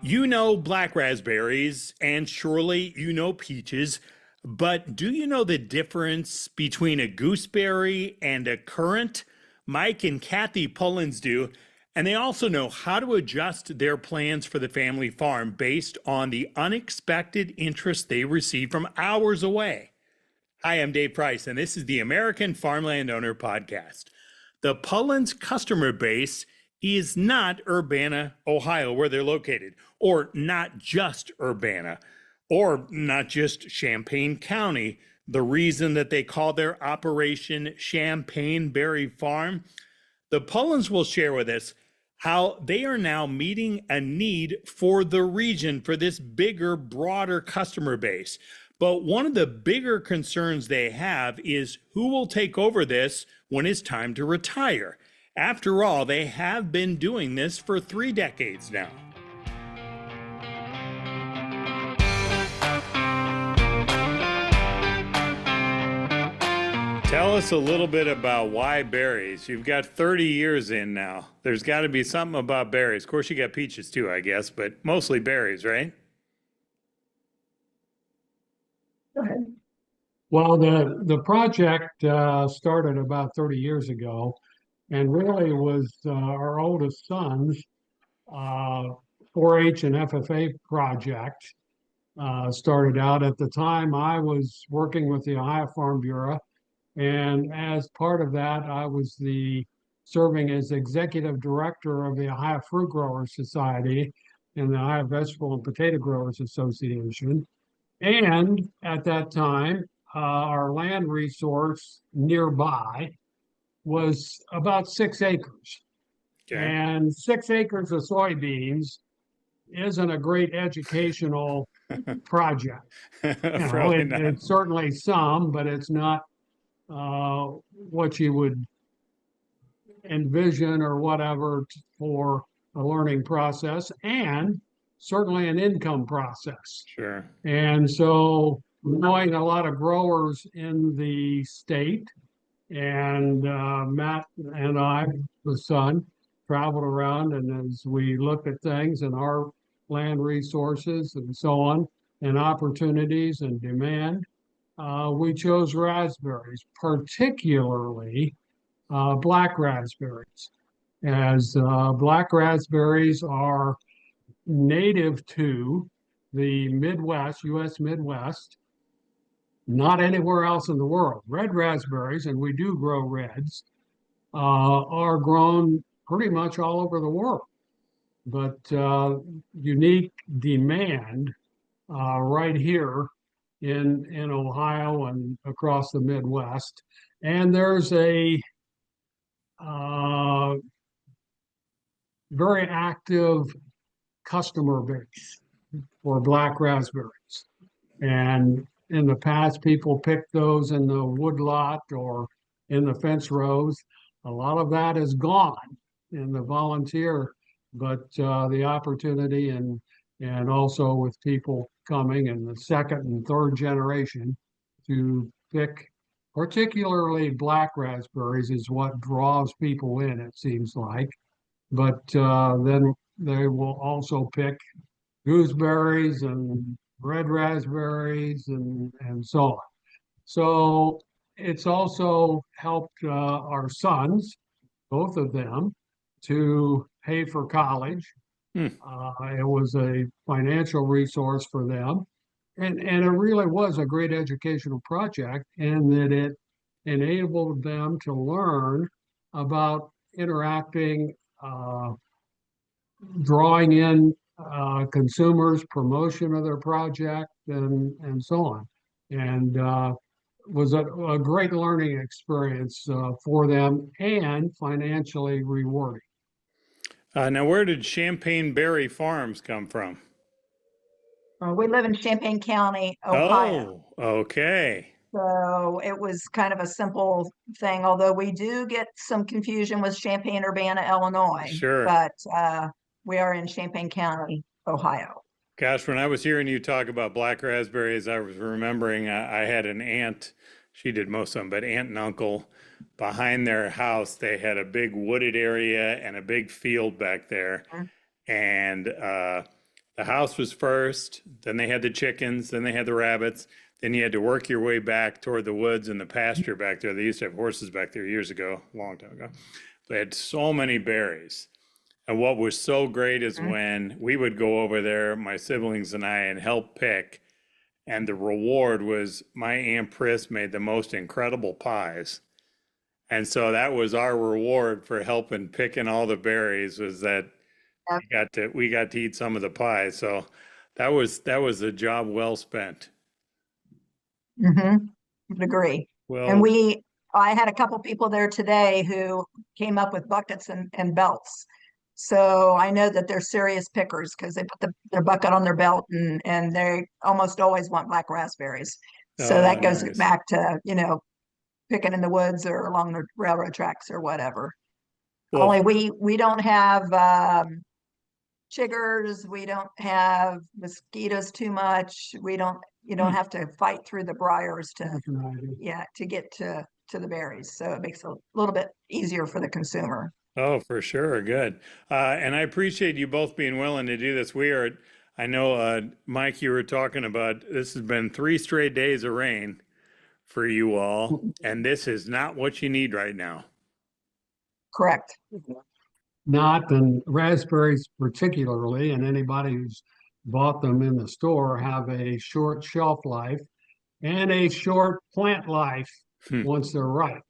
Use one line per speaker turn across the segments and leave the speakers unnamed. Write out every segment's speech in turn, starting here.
You know black raspberries, and surely you know peaches, but do you know the difference between a gooseberry and a currant? Mike and Cathy Pullins do, and they also know how to adjust their plans for the family farm based on the unexpected interest they receive from hours away. Hi, I'm Dave Price, and this is the American Farmland Owner Podcast. The Pullins customer base is not Urbana, Ohio, where they're located, or not just Urbana, or not just Champaign County. The reason that they call their operation Champaign Berry Farm, the Pullins will share with us how they are now meeting a need for the region for this bigger, broader customer base. But one of the bigger concerns they have is who will take over this when it's time to retire. After all, they have been doing this for 3 decades now. Tell us a little bit about why berries. You've got 30 years in now. There's got to be something about berries. Of course, you got peaches too, I guess, but mostly berries, right?
Go ahead.
Well, the project started about 30 years ago, and really was our oldest son's 4-H and FFA project. Started out at the time I was working with the Ohio Farm Bureau, and as part of that, I was serving as executive director of the Ohio Fruit Growers Society and the Ohio Vegetable and Potato Growers Association. And at that time, our land resource nearby was about 6 acres.
Okay.
And 6 acres of soybeans isn't a great educational project.
Probably not.
It's certainly some, but it's not what you would envision or whatever for a learning process, and certainly an income process.
Sure.
And so, knowing a lot of growers in the state, and Matt and I, the son, traveled around, and as we looked at things and our land resources and so on, and opportunities and demand, we chose raspberries, particularly black raspberries, as black raspberries are native to the Midwest, U.S. Midwest, not anywhere else in the world. Red raspberries, and we do grow reds, are grown pretty much all over the world. But unique demand right here in Ohio and across the Midwest. And there's a very active customer base for black raspberries. And in the past, people picked those in the woodlot or in the fence rows. A lot of that is gone in the volunteer, but the opportunity and also with people coming in the second and third generation to pick particularly black raspberries is what draws people in, it seems like. But then they will also pick gooseberries and red raspberries and so on. So it's also helped our sons, both of them, to pay for college. It was a financial resource for them. And it really was a great educational project in that it enabled them to learn about interacting, drawing in consumers, promotion of their project, and so on. And was a great learning experience for them and financially rewarding.
Now, where did Champaign Berry Farms come from?
We live in Champaign County, Ohio.
Oh, okay.
So it was kind of a simple thing, although we do get some confusion with Champaign, Urbana, Illinois.
Sure.
But we are in Champaign County, Ohio.
Gosh, when I was hearing you talk about black raspberries, I was remembering I had an aunt. She did most of them, but aunt and uncle, behind their house, they had a big wooded area and a big field back there. And The house was first, then they had the chickens, then they had the rabbits. Then you had to work your way back toward the woods and the pasture back there. They used to have horses back there years ago, a long time ago. They had so many berries. And what was so great is when we would go over there, my siblings and I, and help pick. And the reward was my Aunt Pris made the most incredible pies. And so that was our reward for helping picking all the berries, was that we got to eat some of the pies. So that was a job well spent.
Mm-hmm. Would agree. And
Well,
I had a couple people there today who came up with buckets and belts. So I know that they're serious pickers because they put their bucket on their belt and they almost always want black raspberries. So
oh,
that goes
nice.
back to, picking in the woods or along the railroad tracks or whatever.
Well,
Only we don't have chiggers, we don't have mosquitoes too much. You don't have to fight through the briars to get to the berries. So it makes it a little bit easier for the consumer.
oh, for sure. Good. And I appreciate you both being willing to do this. I know, Mike, you were talking about this has been 3 straight days of rain for you all, and this is not what you need right now.
Correct.
Not, and raspberries particularly, and anybody who's bought them in the store have a short shelf life and a short plant life
Hmm.
once they're ripe.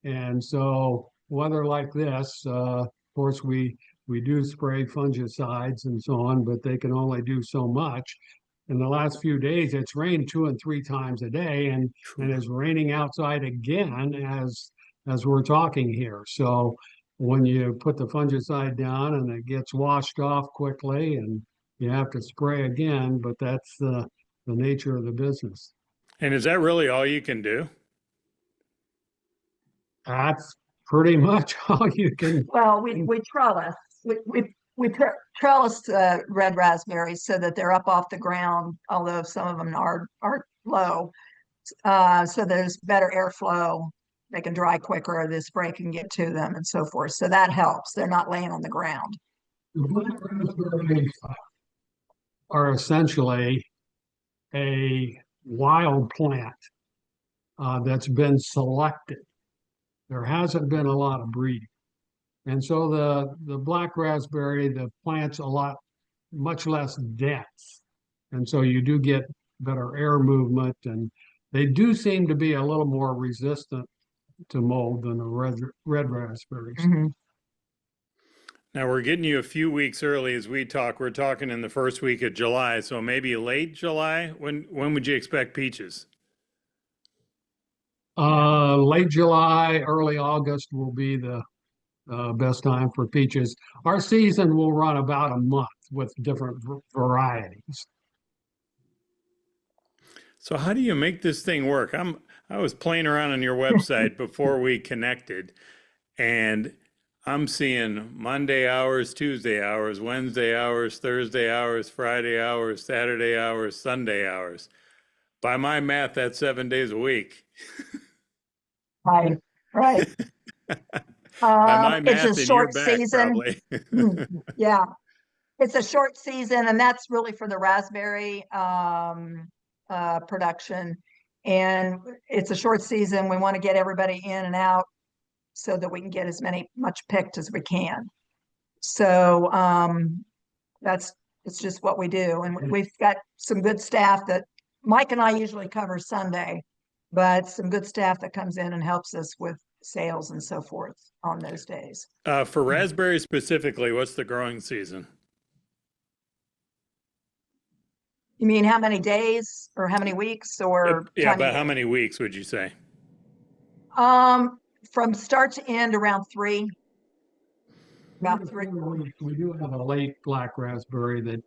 And so weather like this, of course, we do spray fungicides and so on, but they can only do so much. In the last few days, it's rained 2 and 3 times a day, and it's raining outside again as we're talking here. So when you put the fungicide down and it gets washed off quickly, and you have to spray again, but that's the nature of the business.
And is that really all you can do?
That's pretty much all you can.
Well, we trellis. We trellis red raspberries so that they're up off the ground, although some of them are low. So there's better airflow. They can dry quicker, the spray can get to them and so forth. So that helps. They're not laying on the ground.
The black raspberries are essentially a wild plant that's been selected. There hasn't been a lot of breeding. And so the black raspberry, the plant's much less dense. And so you do get better air movement, and they do seem to be a little more resistant to mold than the red raspberries.
Mm-hmm.
Now we're getting you a few weeks early as we talk. We're talking in the first week of July, so maybe late July. When would you expect peaches?
Late July, early August will be the best time for peaches. Our season will run about a month with different varieties.
So how do you make this thing work? I was playing around on your website before we connected, and I'm seeing Monday hours, Tuesday hours, Wednesday hours, Thursday hours, Friday hours, Saturday hours, Sunday hours. By my math, that's 7 days a week.
Right.
By my
It's
math,
a
and you're
short
back
season.
probably.
Yeah, it's a short season, and that's really for the raspberry production. And it's a short season. We want to get everybody in and out so that we can get much picked as we can. So it's just what we do. And we've got some good staff that Mike and I usually cover Sunday, but some good staff that comes in and helps us with sales and so forth on those days.
For raspberries specifically, what's the growing season?
You mean how many days or how many weeks or
Yeah, but how many weeks would you say?
From start to end around 3. About 3.
We do have a late black raspberry that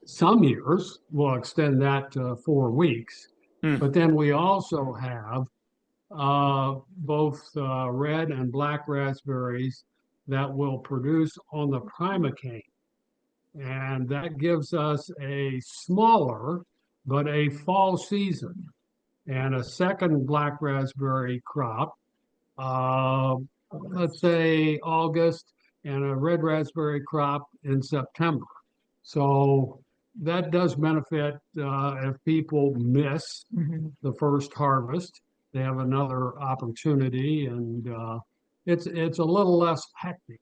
some years will extend that to 4 weeks. But then we also have both red and black raspberries that will produce on the primocane. And that gives us a smaller, but a fall season. And a second black raspberry crop, let's say August, and a red raspberry crop in September. So that does benefit if people miss
Mhm.
the first harvest. They have another opportunity, and it's a little less hectic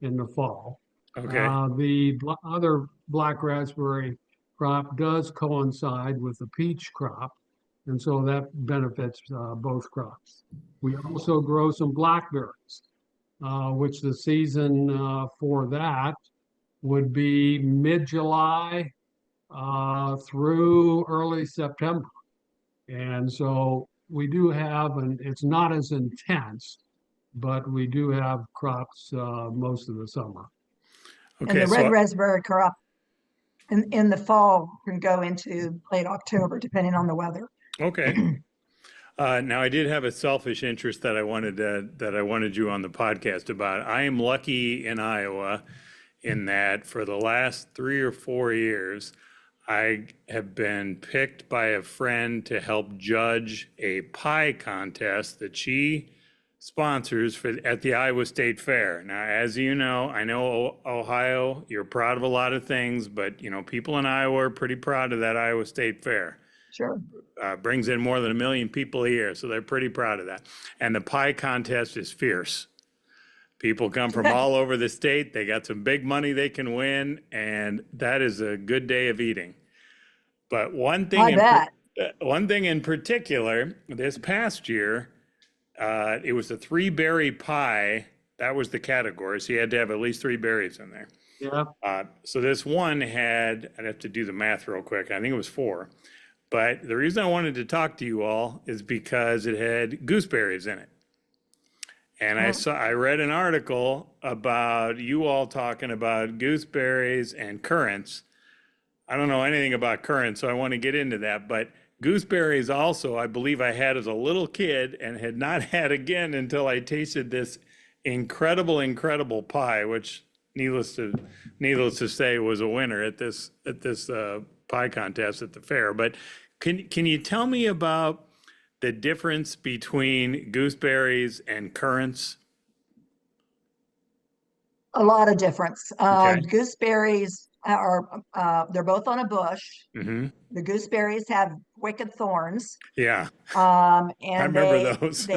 in the fall.
Okay.
The other black raspberry crop does coincide with the peach crop, and so that benefits both crops. We also grow some blackberries, which the season for that would be mid-July through early September. And so we do have, and it's not as intense, but we do have crops most of the summer.
And
Okay.
the red
So,
raspberry crop in the fall can go into late October, depending on the weather.
okay. Now I did have a selfish interest that I wanted you on the podcast about. I am lucky in Iowa in that for the last 3 or 4 years, I have been picked by a friend to help judge a pie contest that she sponsors at the Iowa State Fair. Now, as you know, I know Ohio, you're proud of a lot of things, but people in Iowa are pretty proud of that Iowa State Fair.
Sure.
Brings in more than 1 million people a year, so they're pretty proud of that. And the pie contest is fierce. People come from all over the state. They got some big money they can win, and that is a good day of eating. But one
I bet.
thing in particular, this past year, it was a 3-berry pie. That was the category, so you had to have at least 3 berries in there.
Yeah.
So this one had, I'd have to do the math real quick. I think it was 4. But the reason I wanted to talk to you all is because it had gooseberries in it. And I read an article about you all talking about gooseberries and currants. I don't know anything about currants, so I want to get into that. But gooseberries also, I believe I had as a little kid and had not had again until I tasted this incredible pie, which needless to say was a winner at this pie contest at the fair. But can you tell me about the difference between gooseberries and currants?
A lot of difference.
Okay.
Gooseberries are they're both on a bush.
Mm-hmm.
The gooseberries have wicked thorns.
Yeah, I
And
remember those.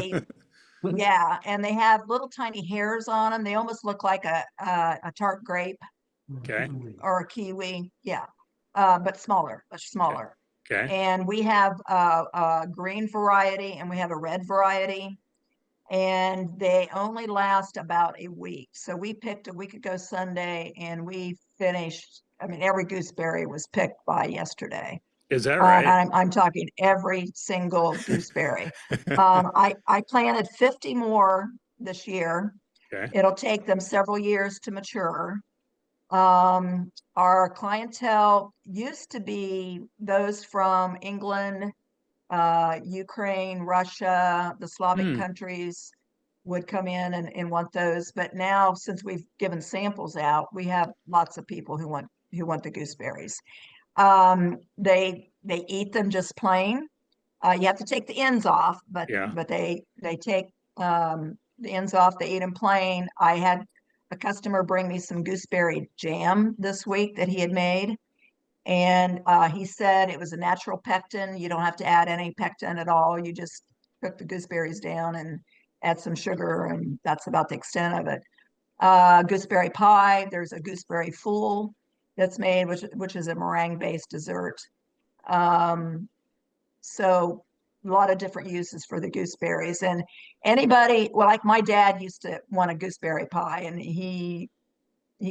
yeah, and they have little tiny hairs on them. They almost look like a tart grape
Okay.
or a kiwi. Yeah, but smaller, much smaller.
Okay.
And we have a green variety and we have a red variety, and they only last about a week. So we picked a week ago Sunday, and we finished. I mean, every gooseberry was picked by yesterday.
Is that right?
I'm talking every single gooseberry. I planted 50 more this year.
Okay.
It'll take them several years to mature. Our clientele used to be those from England, Ukraine, Russia, the Slavic
Hmm.
countries would come in and want those. But now, since we've given samples out, we have lots of people who want the gooseberries. They eat them just plain. You have to take the ends off, but
Yeah.
they take the ends off. They eat them plain. I had a customer bring me some gooseberry jam this week that he had made, and he said it was a natural pectin. You don't have to add any pectin at all. You just cook the gooseberries down and add some sugar, and that's about the extent of it. Gooseberry pie. There's a gooseberry fool that's made, which is a meringue-based dessert. So a lot of different uses for the gooseberries. And anybody, well, like my dad used to want a gooseberry pie, and he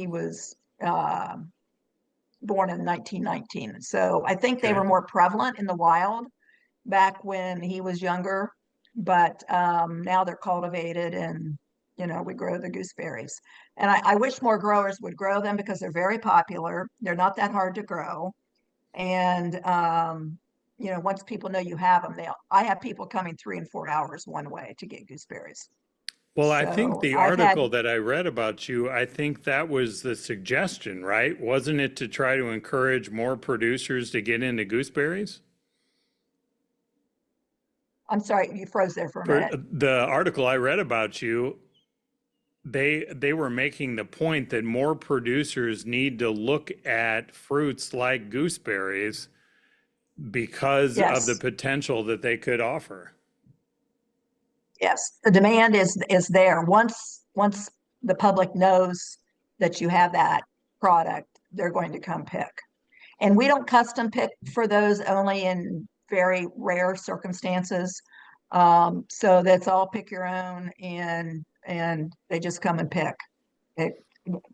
was born in 1919. So I think they
Okay.
were more prevalent in the wild back when he was younger, but now they're cultivated, and we grow the gooseberries. And I wish more growers would grow them because they're very popular. They're not that hard to grow. And once people know you have them, I have people coming 3 and 4 hours one way to get gooseberries.
Well, I think
So
the
I've had,
article that I read about you, I think that was the suggestion, right? Wasn't it to try to encourage more producers to get into gooseberries?
I'm sorry, you froze there for a
For
minute.
the article I read about you, they were making the point that more producers need to look at fruits like gooseberries because of the
Yes,
potential that they could offer.
yes. The demand is there. Once the public knows that you have that product, they're going to come pick. And we don't custom pick for those, only in very rare circumstances. So that's all pick your own, and they just come and pick it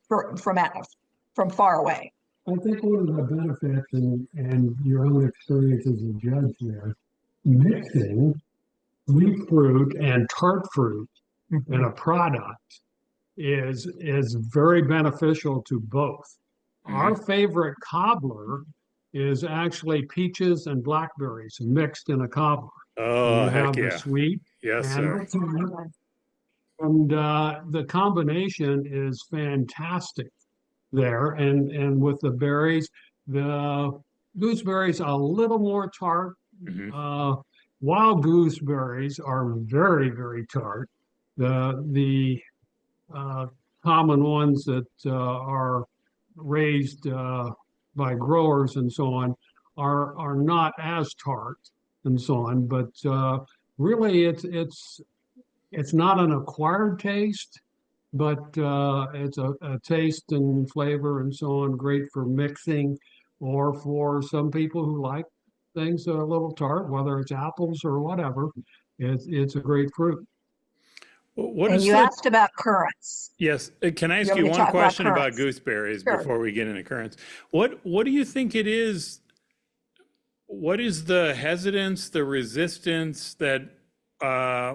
from far away.
I think one of the benefits and your own experience as a judge there, mixing sweet fruit and tart fruit in a product is very beneficial to both. Our favorite cobbler is actually peaches and blackberries mixed in a cobbler.
Oh,
You
heck
have the
yeah.
sweet
Yes,
and
sir.
the combination is fantastic there. And with the berries, the gooseberries are a little more tart.
Mhm.
Wild gooseberries are very, very tart. The uh, common ones that are raised by growers and so on are not as tart and so on. But really, it's not an acquired taste, but it's a taste and flavor and so on, great for mixing, or for some people who like things that are a little tart, whether it's apples or whatever. It's a great fruit.
What
And
is
you
the
asked about currants.
Yes, can I
You
ask
want
you
me to
one
talk about
question about
currants?
gooseberries
Sure.
before we get into currants? What do you think it is? What is the hesitance, the resistance that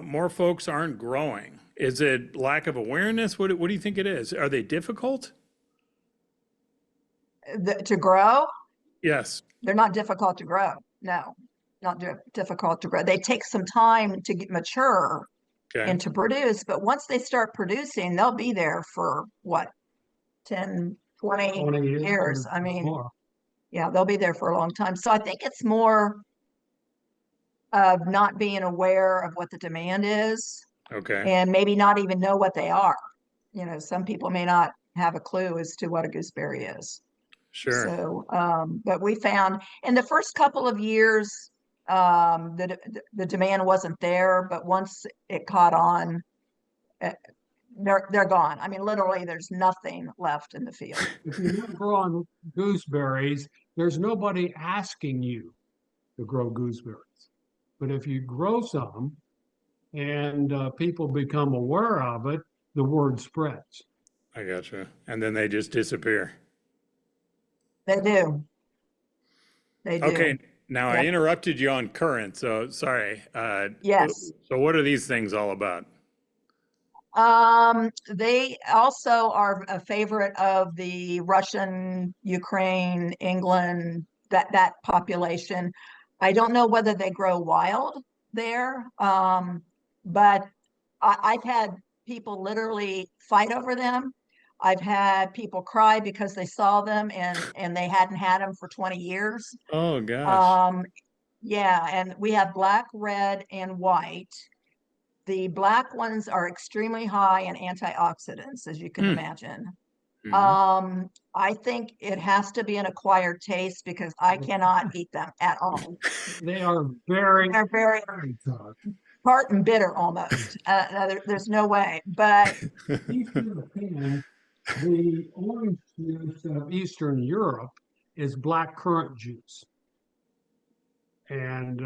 more folks aren't growing? Is it lack of awareness? What do you think it is? Are they difficult?
To grow,
Yes.
they're not difficult to grow. No, not difficult to grow. They take some time to get mature
Okay.
and to produce, but once they start producing, they'll be there for what, 10, 20
20
years.
or
I mean,
more.
yeah, they'll be there for a long time. So I think it's more of not being aware of what the demand is,
Okay.
and maybe not even know what they are. You know, some people may not have a clue as to what a gooseberry is.
Sure.
So, but we found in the first couple of years, the demand wasn't there, but once it caught on, uh, they're gone. I mean, literally, there's nothing left in the field.
If you want to grow on gooseberries, there's nobody asking you to grow gooseberries. But if you grow some and people become aware of it, the word spreads.
I gotcha. And then they just disappear.
They do. They
Okay.
do.
Now I
Yep.
interrupted you on currants, so sorry.
Yes.
So what are these things all about?
They also are a favorite of the Russian, Ukraine, England, that population. I don't know whether they grow wild there, but I've had people literally fight over them. I've had people cry because they saw them and they hadn't had them for 20 years.
Oh gosh.
Um, yeah, and we have black, red, and white. The black ones are extremely high in antioxidants, as you can
Hmm.
imagine.
Mhm.
I think it has to be an acquired taste because I cannot eat them at all.
They are very,
They're very
very tough.
tart and bitter almost. There's no way. But
Eastern European, the orange juice of Eastern Europe is black currant juice. And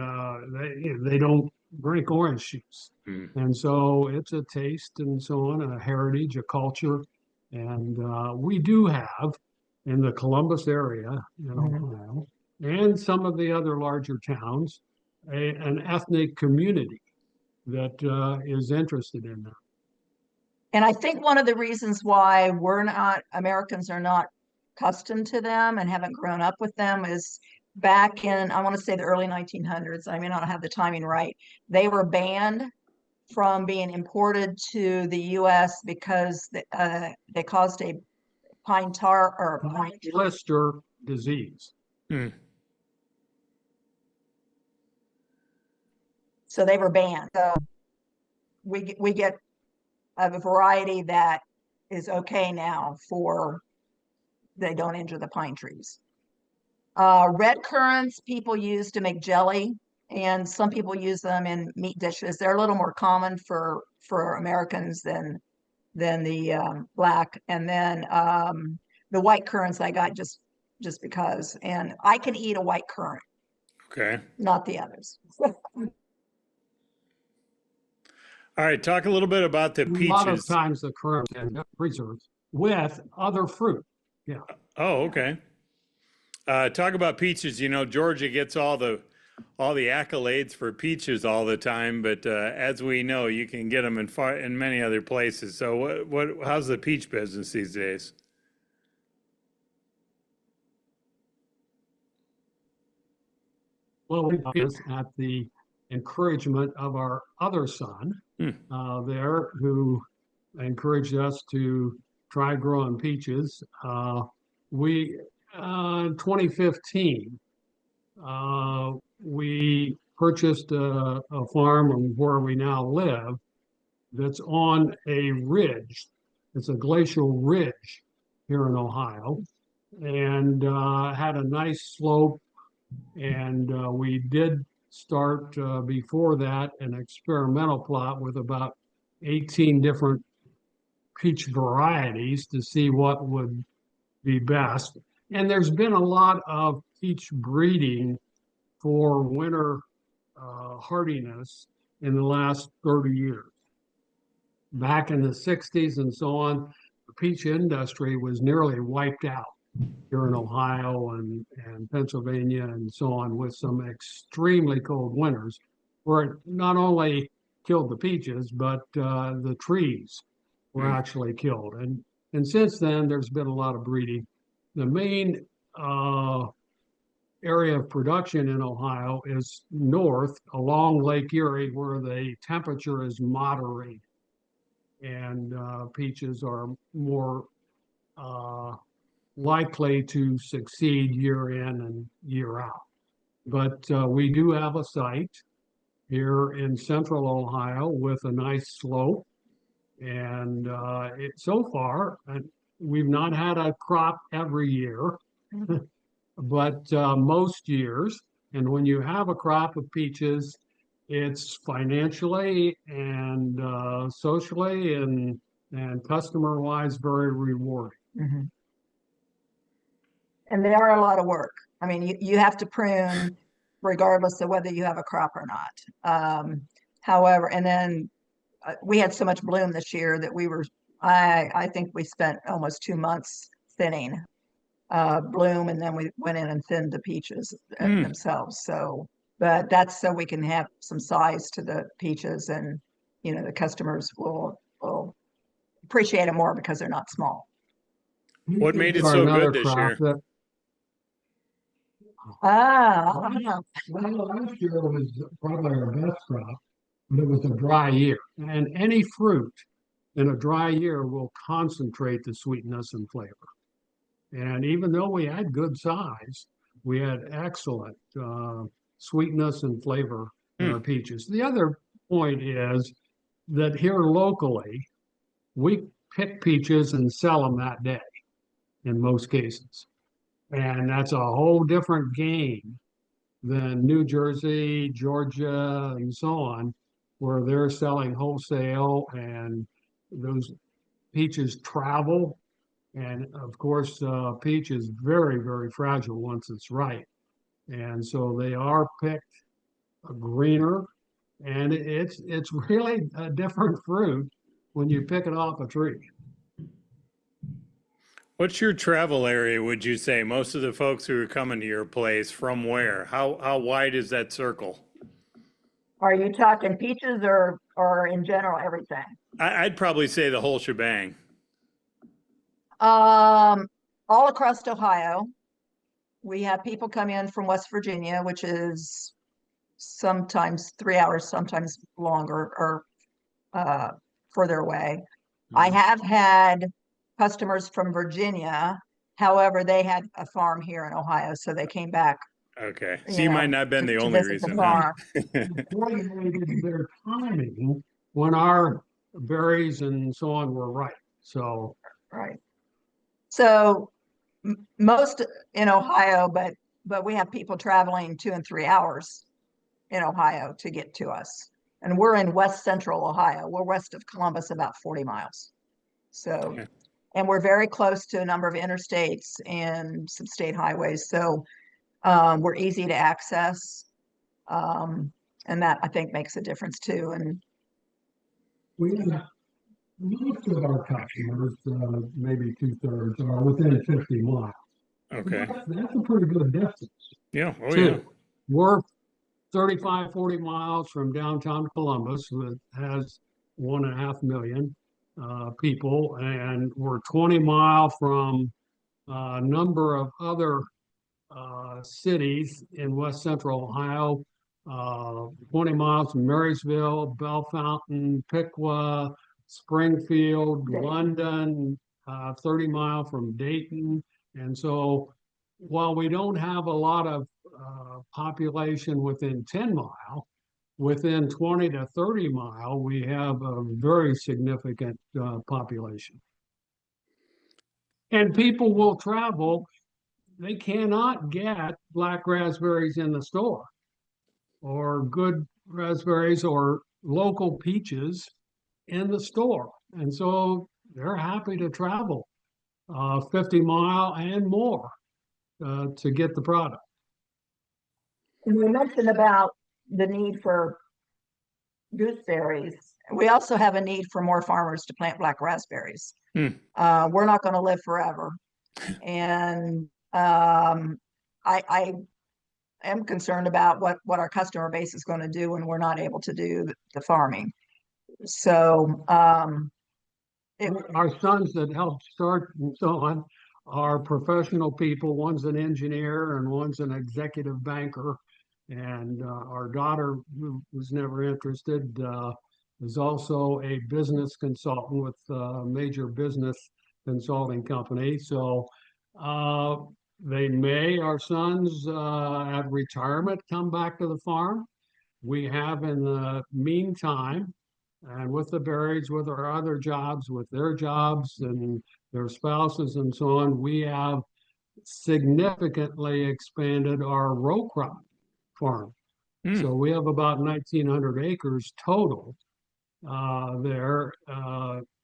they don't drink orange juice.
Hmm.
And so it's a taste and so on, a heritage, a culture. And we do have in the Columbus area, Ohio, and some of the other larger towns, an ethnic community that is interested in that.
and I think one of the reasons why Americans are not accustomed to them and haven't grown up with them is back in, I want to say the early 1900s. I may not have the timing right. They were banned from being imported to the US because they caused a pine tar or a pine.
Blister disease.
Hmm.
So they were banned. So we get of a variety that is okay now for, they don't injure the pine trees. Red currants people use to make jelly, and some people use them in meat dishes. They're a little more common for Americans than the black. And then the white currants I got just because, and I can eat a white currant,
Okay.
not the others.
All right. Talk a little bit about the
A lot of
peaches.
times the currant and preserves with other fruit. Yeah.
Oh, okay. Talk about peaches. You know, Georgia gets all the accolades for peaches all the time, but as we know, you can get them in many other places. So, how's the peach business these days?
Well, we is at the encouragement of our other son there, who encouraged us to try growing peaches. We in 2015, we purchased a farm where we now live that's on a ridge. It's a glacial ridge here in Ohio, and had a nice slope. And we did start before that an experimental plot with about 18 different peach varieties to see what would be best. And there's been a lot of peach breeding for winter hardiness in the last 30 years. Back in the 60s and so on, the peach industry was nearly wiped out here in Ohio and Pennsylvania and so on, with some extremely cold winters where it not only killed the peaches, but the trees were actually killed. And since then, there's been a lot of breeding. The main area of production in Ohio is north along Lake Erie, where the temperature is moderated, and peaches are more likely to succeed year in and year out. But we do have a site here in central Ohio with a nice slope, and so far we've not had a crop every year, but most years. And when you have a crop of peaches, it's financially and socially and customer wise very rewarding.
Mm-hmm. And they are a lot of work. I mean, you have to prune regardless of whether you have a crop or not. However, and then we had so much bloom this year that I think we spent almost 2 months thinning bloom, and then we went in and thinned the peaches themselves. So, but that's so we can have some size to the peaches, and the customers will appreciate it more because they're not small.
What made it so good this year?
Well, last year was probably our best crop, but it was a dry year. And any fruit in a dry year will concentrate the sweetness and flavor. And even though we had good size, we had excellent sweetness and flavor in our peaches. The other point is that here locally, we pick peaches and sell them that day in most cases. And that's a whole different game than New Jersey, Georgia, and so on, where they're selling wholesale, and those peaches travel. And of course, peach is very, very fragile once it's ripe. And so they are picked greener, and it's really a different fruit when you pick it off a tree.
What's your travel area, would you say? Most of the folks who are coming to your place, from where? How wide is that circle?
Are you talking peaches or in general everything?
I'd probably say the whole shebang.
All across Ohio. We have people come in from West Virginia, which is sometimes 3 hours, sometimes longer or further away. I have had customers from Virginia. However, they had a farm here in Ohio, so they came back.
Okay. So you might not have been the
to
only
visit the
reason.
farm.
Coordinated their timing when our berries and so on were ripe. So
Right. So most in Ohio, but we have people traveling 2 and 3 hours in Ohio to get to us. And we're in west central Ohio. We're west of Columbus, about 40 miles. So,
Yeah.
and we're very close to a number of interstates and some state highways. So we're easy to access. And that I think makes a difference too. And
we have most of our customers, maybe 2/3, are within 50 miles.
Okay.
That's a pretty good distance
Yeah. Oh, yeah.
too. We're 35, 40 miles from downtown Columbus, that has 1.5 million people, and we're 20 mile from a number of other cities in west central Ohio, 20 miles from Marysville, Bellefontaine, Piqua, Springfield,
Dayton.
London, 30 mile from Dayton. And so while we don't have a lot of population within 10 mile, within 20 to 30 mile, we have a very significant population. And people will travel. They cannot get black raspberries in the store, or good raspberries or local peaches in the store. And so they're happy to travel 50 mile and more to get the product.
And we mentioned about the need for gooseberries. We also have a need for more farmers to plant black raspberries. We're not going to live forever. And I am concerned about what our customer base is going to do when we're not able to do the farming. So
our sons that helped start and so on are professional people. One's an engineer and one's an executive banker. And our daughter, who was never interested, is also a business consultant with a major business consulting company. So they may, our sons at retirement, come back to the farm. We have in the meantime, and with the berries, with our other jobs, with their jobs and their spouses and so on, we have significantly expanded our row crop farm. So we have about 1,900 acres total there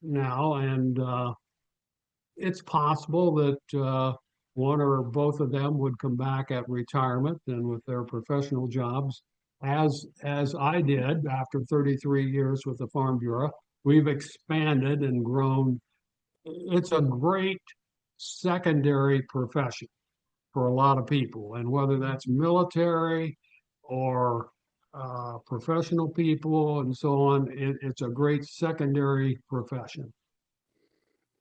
now, and it's possible that one or both of them would come back at retirement and with their professional jobs, as I did after 33 years with the Farm Bureau. We've expanded and grown. It's a great secondary profession for a lot of people, and whether that's military or professional people and so on, it's a great secondary profession.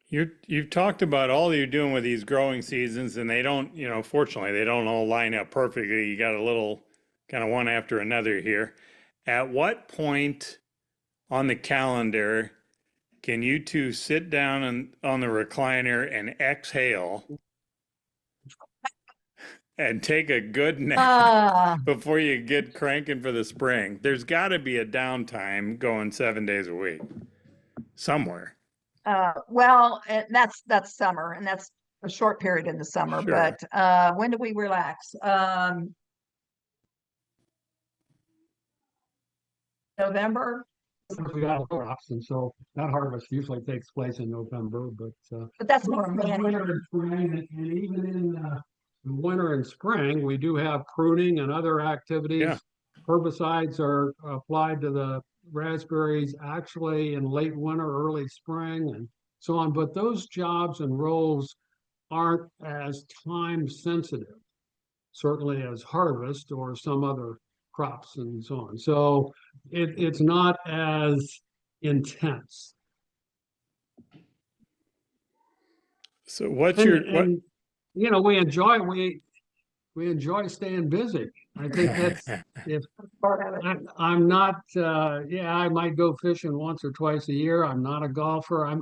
You've talked about all you're doing with these growing seasons, and they don't, fortunately, they don't all line up perfectly. You got a little kind of one after another here. At what point on the calendar can you two sit down on the recliner and exhale and take a good nap before you get cranking for the spring? There's got to be a downtime going 7 days a week somewhere.
Well, that's summer, and that's a short period in the summer.
Sure.
But when do we relax? November.
We got crops, and so that harvest usually takes place in November.
But that's more
winter and spring, and even in the winter and spring, we do have pruning and other activities.
Yeah.
Herbicides are applied to the raspberries actually in late winter, early spring, and so on. But those jobs and roles aren't as time sensitive, certainly as harvest or some other crops and so on. So it's not as intense.
So what's
And we enjoy staying busy. I think that's if I'm not I might go fishing once or twice a year. I'm not a golfer.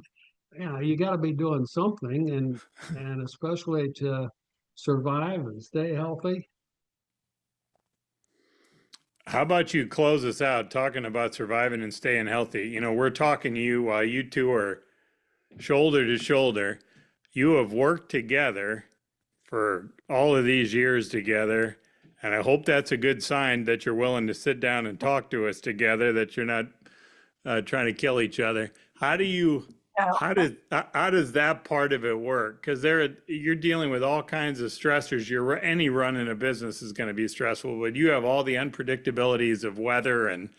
You got to be doing something, and especially to survive and stay healthy.
How about you close us out talking about surviving and staying healthy? You know, we're talking to you while you two are shoulder to shoulder. You have worked together for all of these years together. And I hope that's a good sign that you're willing to sit down and talk to us together, that you're not trying to kill each other. How do you,
No,
how does that part of it work? Because you're dealing with all kinds of stressors. Any running a business is going to be stressful, but you have all the unpredictabilities of weather and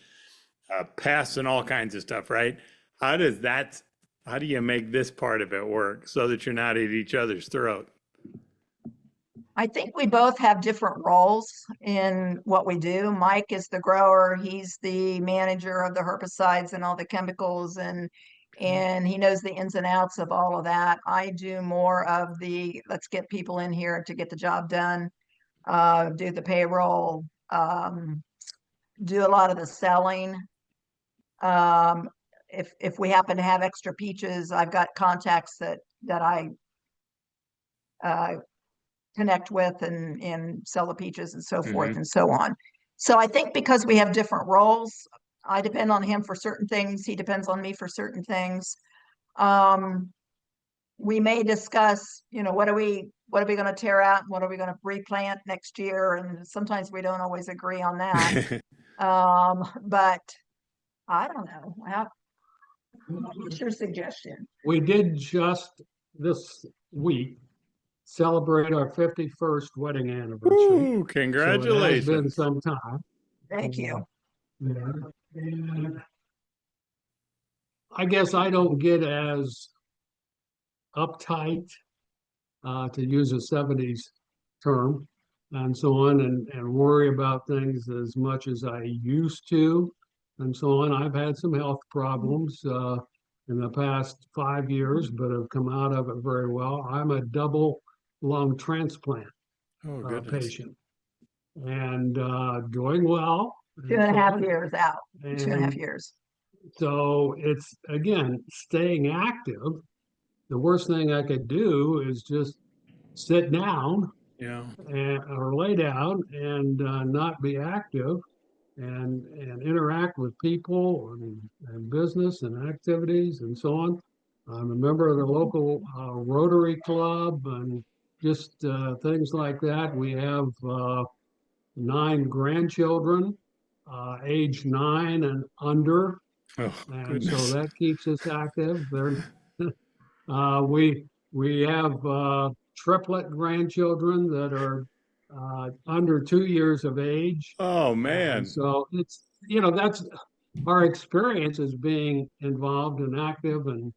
pests and all kinds of stuff, right? How does that, how do you make this part of it work so that you're not at each other's throat?
I think we both have different roles in what we do. Mike is the grower. He's the manager of the herbicides and all the chemicals, and he knows the ins and outs of all of that. I do more of the let's get people in here to get the job done, do the payroll, do a lot of the selling. If we happen to have extra peaches, I've got contacts that I connect with and sell the peaches and so forth and so on. So I think because we have different roles, I depend on him for certain things. He depends on me for certain things. We may discuss, you know, what are we going to tear out? And what are we going to replant next year? And sometimes we don't always agree on that. But I don't know. What's your suggestion?
We did just this week celebrate our 51st wedding anniversary.
Ooh,
So it has been
congratulations.
some time.
Thank you.
Yeah. And I guess I don't get as uptight, to use a 70s term, and so on, and worry about things as much as I used to, and so on. I've had some health problems in the past 5 years, but have come out of it very well. I'm a double lung transplant
Oh, goodness.
patient and doing well.
2.5 years out.
And
2.5 years.
so it's, again, staying active. The worst thing I could do is just sit down
Yeah.
or lay down and not be active and interact with people and business and activities and so on. I'm a member of the local Rotary Club and just things like that. We have 9 grandchildren, age 9 and under.
Oh,
And
goodness.
so that keeps us active. We have triplet grandchildren that are under 2 years of age.
Oh,
And
man.
so it's, that's our experience as being involved and active, and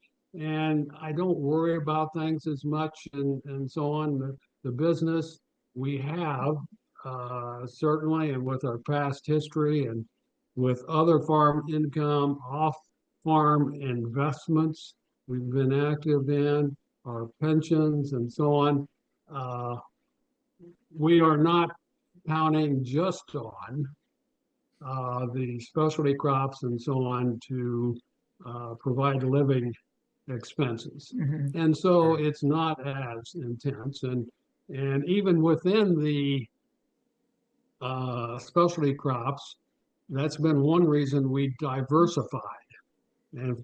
I don't worry about things as much and so on. The business we have, certainly, and with our past history and with other farm income, off farm investments we've been active in, our pensions and so on. We are not counting just on the specialty crops and so on to provide living expenses.
Mhm.
And so it's not as intense. And even within the specialty crops, that's been one reason we diversified and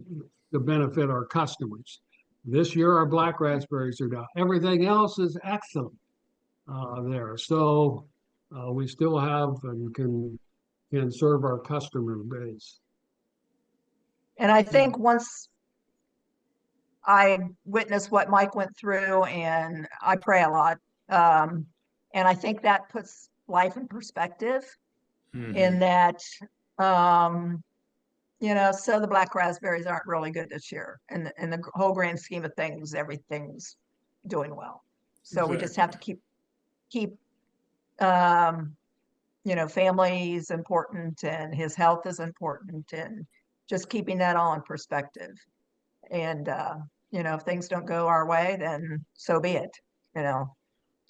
to benefit our customers. This year, our black raspberries are down. Everything else is excellent there. So we still have and can serve our customer base.
And I think once I witnessed what Mike went through, and I pray a lot, and I think that puts life in perspective in that, so the black raspberries aren't really good this year. And in the whole grand scheme of things, everything's doing well. So we just have to keep family is important and his health is important, and just keeping that all in perspective. And, if things don't go our way, then so be it.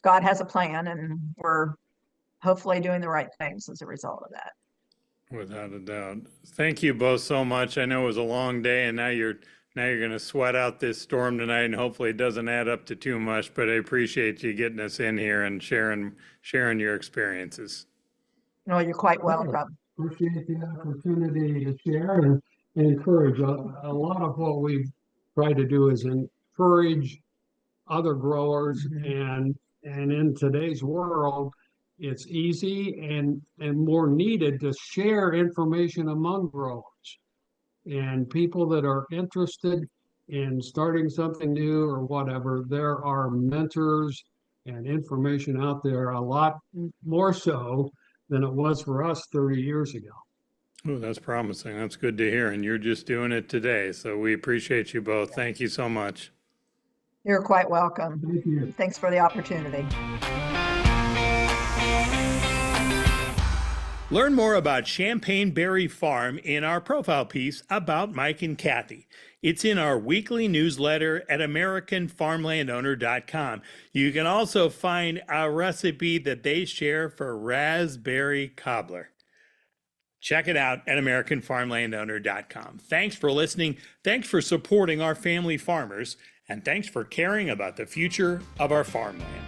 God has a plan, and we're hopefully doing the right things as a result of that.
Without a doubt. Thank you both so much. I know it was a long day, and now you're going to sweat out this storm tonight, and hopefully it doesn't add up to too much, but I appreciate you getting us in here and sharing your experiences.
No, you're quite welcome.
Appreciate the opportunity to share and encourage. A lot of what we try to do is encourage other growers, and in today's world, it's easy and more needed to share information among growers. And people that are interested in starting something new or whatever, there are mentors and information out there a lot more so than it was for us 30 years ago.
Oh, that's promising. That's good to hear. And you're just doing it today. So we appreciate you both. Thank you so much.
You're quite welcome.
Thank you.
Thanks for the opportunity.
Learn more about Champaign Berry Farm in our profile piece about Mike and Cathy. It's in our weekly newsletter at AmericanFarmlandowner.com. You can also find a recipe that they share for raspberry cobbler. Check it out at AmericanFarmlandowner.com. Thanks for listening. Thanks for supporting our family farmers. And thanks for caring about the future of our farmland.